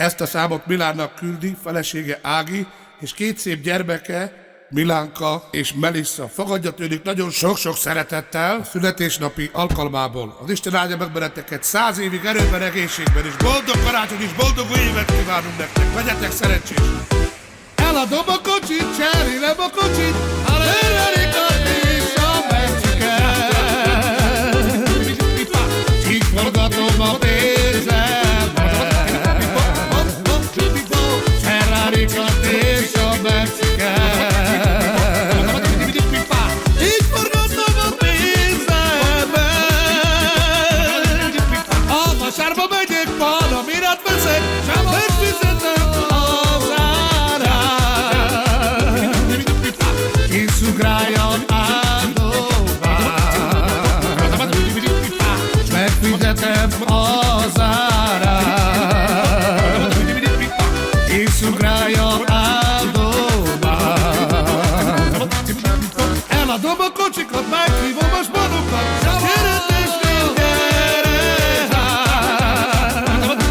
Ezt a számot Milánnak küldi felesége Ági, és két szép gyermeke, Milánka és Melissa. Fogadja tőlük nagyon sok-sok szeretettel a születésnapi alkalmából. Az Isten áldja meg benneteket 100 évig erőben, egészségben, és boldog karácsony és boldog új évet kívánunk nektek. Legyetek szerencsés! Eladom a kocsit, cserélem a kocsit, a lőrelikat és a meccsiket. Így forgatom a pénzemet, Ferrarikat és a meccsiket. Így forgatom a pénzemet. A vasárba megyek, valamirát veszek, és fizetem az árát. Kiszugrája áldóvát, megfizetem az árát. Kiszugrája áldóvát. Eladom a kocsikat, meghívom a spanukat, gyere testvér, gyere hát.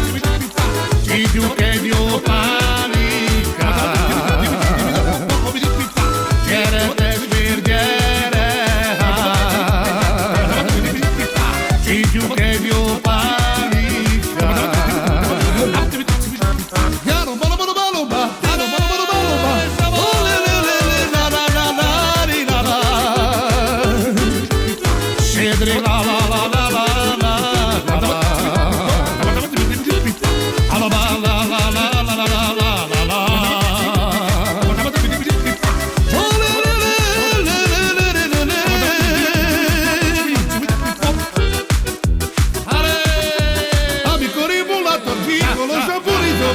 Csípjunk egy jó pálinkát. Gyere testvér, gyere hát. Csípjunk egy jó pálinkát. Járom, balom, balom, balom, balom, balom, balom, balom. Shedri la la la la la la la la. Alaba la la la la la la la la. Amikor én mulatok, hívolos a burrito.